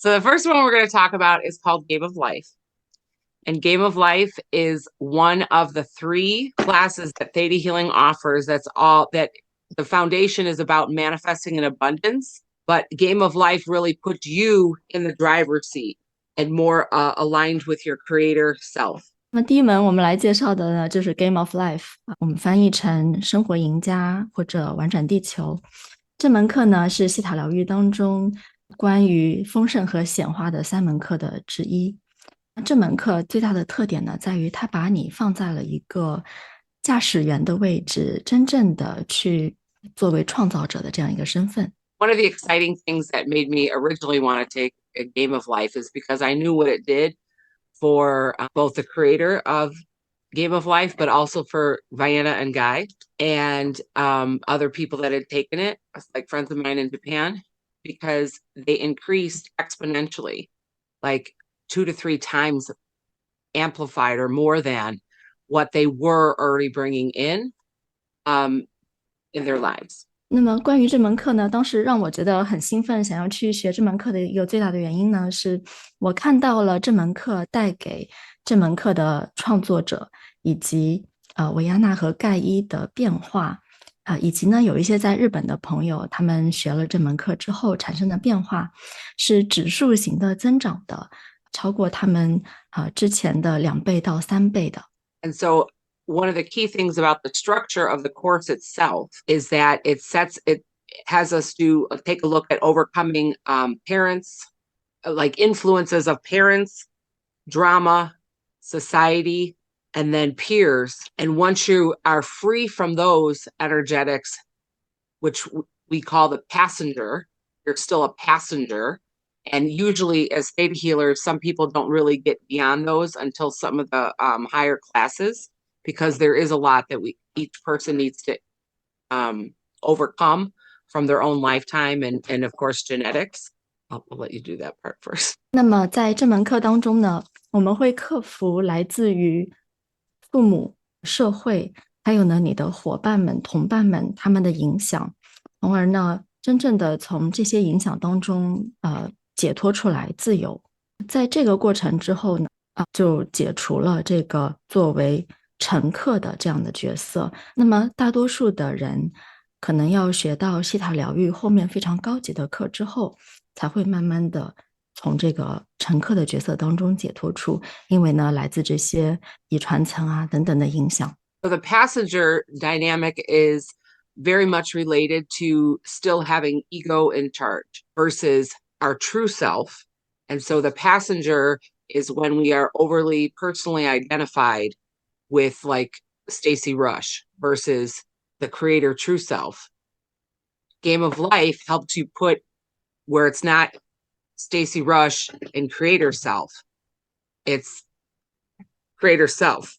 So the first one we're going to talk about is called Game of Life. And Game of Life is one of the three classes that Theta Healing offers. That's all that the foundation is about manifesting in abundance. But Game of Life really puts you in the driver's seat and more aligned with your creator self. 那么第一门我们来介绍的呢，就是 Game of Life，我们翻译成生活赢家或者玩转地球。这门课呢是西塔疗愈当中关于丰盛和显化的3门课的之一。这门课最大的特点呢，在于它把你放在了一个驾驶员的位置，真正的去作为创造者的这样一个身份。One of the exciting things that made me originally want to take a Game of Life is because I knew what it did for both the creator of Game of Life, but also for Vienna and Guy and other people that had taken it, like friends of mine in Japan, because they increased exponentially, like 2 to 3 times amplified or more than what they were already bringing in their lives. 那么关于这门课呢，当时让我觉得很兴奋，想要去学这门课的一个最大的原因呢，是我看到了这门课带给这门课的创作者以及维亚娜和盖伊的变化，以及呢有一些在日本的朋友，他们学了这门课之后产生的变化是指数型的增长的，超过他们之前的2倍到3倍的。And so one of the key things about the structure of the course itself is that it has us to take a look at overcoming parents, like influences of parents, drama, society, and then peers. And once you are free from those energetics, which we call the passenger, you're still a passenger. And usually, as theta healers, some people don't really get beyond those until some of the higher classes, because there is a lot that each person needs to overcome from their own lifetime and of course genetics. I'll let you do that part first. 那么在这门课当中呢，我们会克服来自于父母、社会，还有呢你的伙伴们、同伴们他们的影响，从而呢真正的从这些影响当中解脱出来，自由。在这个过程之后呢，就解除了这个作为乘客的这样的角色。那么大多数的人可能要学到西塔疗愈后面非常高级的课之后，才会慢慢的从这个乘客的角色当中解脱出，因为呢来自这些遗传层啊等等的影响。So the passenger dynamic is very much related to still having ego in charge versus our true self. And so the passenger is when we are overly personally identified with like Stacy Rush versus the creator true self. Game of Life helps you put where it's not Stacy Rush and creator self. It's creator self.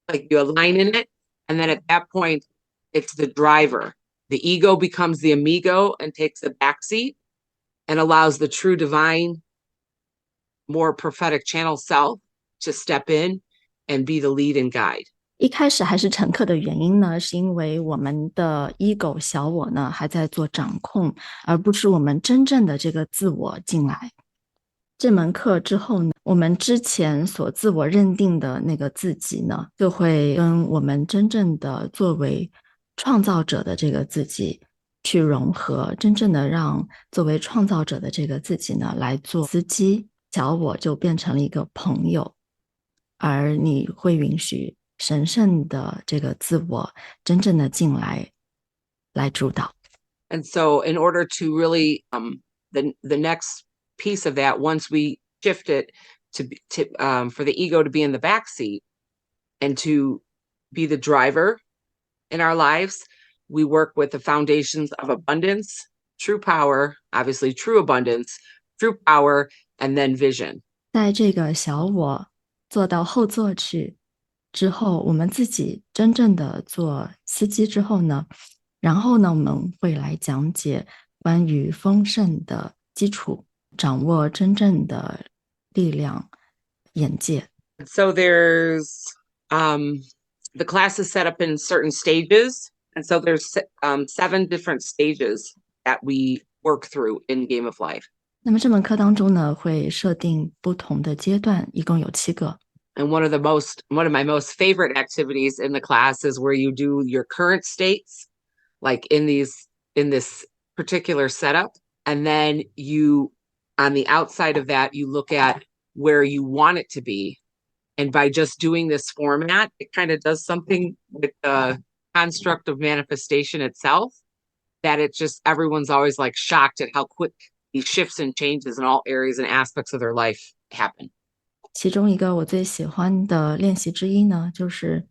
Like you align in it, and then at that point, it's the driver. The ego becomes the amigo and takes the backseat and allows the true divine, more prophetic channel self to step in and be the lead and guide. 一开始还是乘客的原因呢，是因为我们的 ego 小我呢还在做掌控，而不是我们真正的这个自我进来。这门课之后呢，我们之前所自我认定的那个自己呢，就会跟我们真正的作为创造者的这个自己去融合，真正的让作为创造者的这个自己呢来做司机，小我就变成了一个朋友，而你会允许神圣的这个自我真正的进来主导。And so in order to really the next piece of that, once we shift it for the ego to be in the back seat and to be the driver in our lives, we work with the foundations of abundance, true power, obviously true abundance, true power, and then vision. 在这个小我坐到后座去之后，我们自己真正的做司机之后呢，然后呢，我们会来讲解关于丰盛的基础，掌握真正的力量、眼界。So there's the class is set up in certain stages, and so there's 7 different stages that we work through in Game of Life. 那么这门课当中呢，会设定不同的阶段，一共有7个。And one of my most favorite activities in the class is where you do your current states, like in this particular setup. And then on the outside of that, you look at where you want it to be. And by just doing this format, it kind of does something with the construct of manifestation itself, that it just, everyone's always like shocked at how quick these shifts and changes in all areas and aspects of their life happen. 其中一个我最喜欢的练习之一呢，就是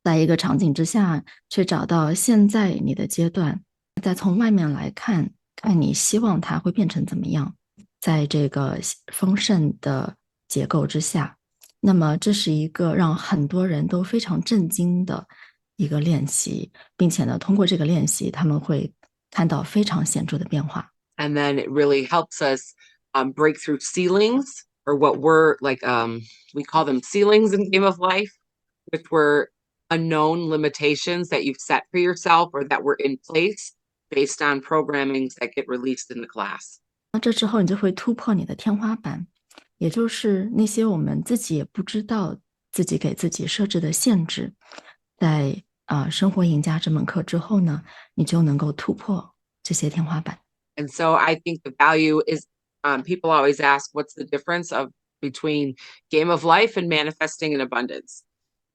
在一个场景之下去找到现在你的阶段，再从外面来看，看你希望它会变成怎么样，在这个丰盛的结构之下。那么这是一个让很多人都非常震惊的一个练习，并且呢，通过这个练习，他们会看到非常显著的变化。And then it really helps us break through ceilings, or what were like, we call them ceilings in Game of Life, which were unknown limitations that you've set for yourself or that were in place based on programmings that get released in the class. 那这之后你就会突破你的天花板，也就是那些我们自己也不知道自己给自己设置的限制，在生活赢家这门课之后呢，你就能够突破这些天花板。And so I think the value is, people always ask, what's the difference between Game of Life and manifesting in abundance?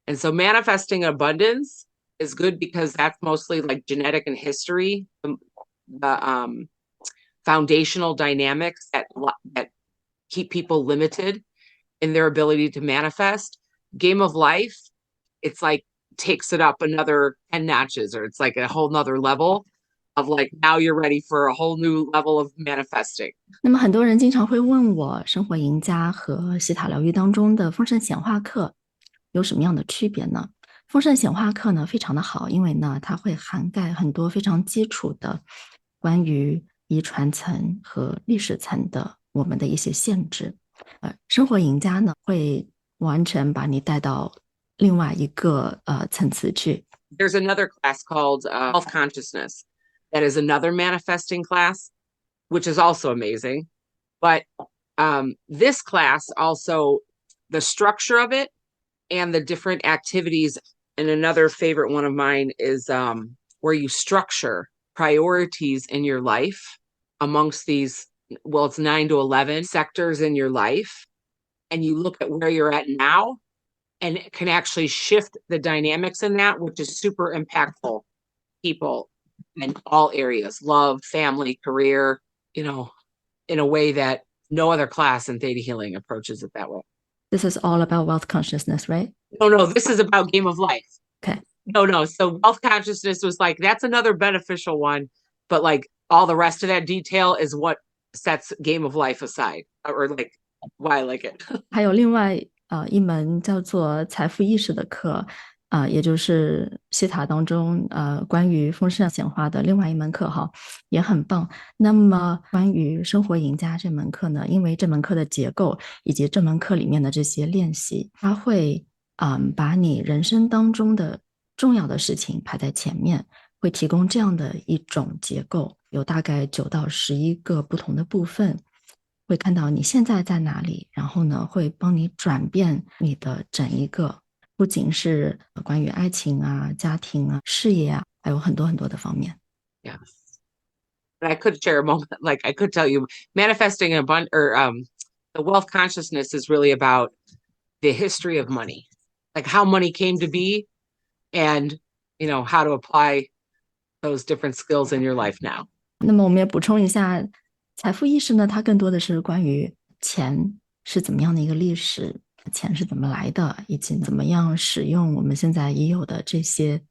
And so manifesting abundance is good because that's mostly like genetic and history, the foundational dynamics that keep people limited in their ability to manifest. Game of Life, it's like takes it up another 10 notches, or it's like a whole nother level of like, now you're ready for a whole new level of manifesting. 那么很多人经常会问我，生活赢家和西塔疗愈当中的丰盛显化课有什么样的区别呢？丰盛显化课呢非常的好，因为呢它会涵盖很多非常基础的关于遗传层和历史层的我们的一些限制。生活赢家呢会完全把你带到另外一个层次去。There's another class called Health Consciousness. That is another manifesting class, which is also amazing. But this class also, the structure of it and the different activities, and another favorite one of mine is where you structure priorities in your life amongst these, well, it's 9 to 11 sectors in your life. And you look at where you're at now, and it can actually shift the dynamics in that, which is super impactful. People in all areas, love, family, career, in a way that no other class in Theta Healing approaches it that way. This is all about wealth consciousness, right? No, this is about Game of Life. Okay. No. So wealth consciousness was like, that's another beneficial one, but like all the rest of that detail is what sets Game of Life aside, or like why I like it. 还有另外一门叫做财富意识的课。也就是西塔当中关于丰盛显化的另外一门课哈，也很棒。那么关于生活赢家这门课呢，因为这门课的结构以及这门课里面的这些练习，它会把你人生当中的重要的事情排在前面，会提供这样的一种结构，有大概9到11个不同的部分，会看到你现在在哪里，然后呢会帮你转变你的整一个。不仅是关于爱情啊、家庭啊、事业啊，还有很多很多的方面。Yeah. But I could share a moment, like I could tell you, manifesting the wealth consciousness is really about the history of money, like how money came to be, and how to apply those different skills in your life now. 那么我们也补充一下，财富意识呢，它更多的是关于钱是怎么样的一个历史。钱是怎么来的，以及怎么样使用我们现在已有的这些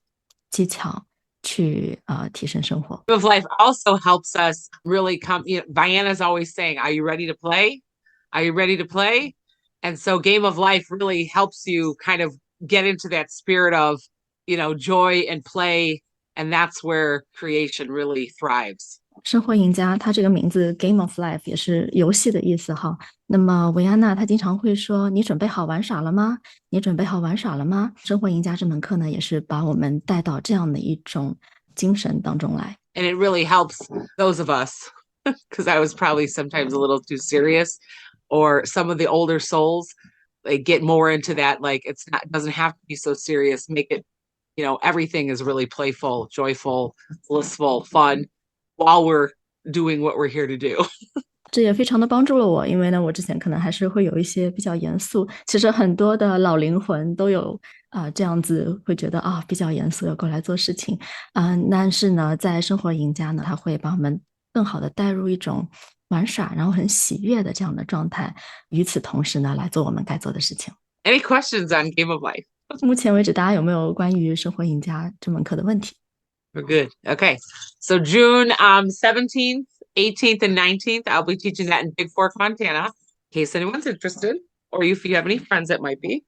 技巧去提升生活。Game of Life also helps us really come. Vienna's always saying, "Are you ready to play? Are you ready to play?" And so Game of Life really helps you kind of get into that spirit of, joy and play, and that's where creation really thrives. 生活赢家，它这个名字 Game of Life 也是游戏的意思哈。那么维安娜她经常会说：“你准备好玩耍了吗？你准备好玩耍了吗？”生活赢家这门课呢，也是把我们带到这样的一种精神当中来。And it really helps those of us because I was probably sometimes a little too serious. Or some of the older souls, they get more into that. Like it doesn't have to be so serious. Make it, everything is really playful, joyful, blissful, fun while we're doing what we're here to do. 这也非常的帮助了我，因为呢，我之前可能还是会有一些比较严肃，其实很多的老灵魂都有这样子会觉得比较严肃，要过来做事情但是呢，在生活赢家呢，他会把我们更好的带入一种玩耍，然后很喜悦的这样的状态，与此同时呢，来做我们该做的事情。Any questions on Game of Life? 目前为止，大家有没有关于生活赢家这门课的问题？ We're good. Okay. So June 17th, 18th, and 19th, I'll be teaching that in Big Fork, Montana, in case anyone's interested, or if you have any friends that might be.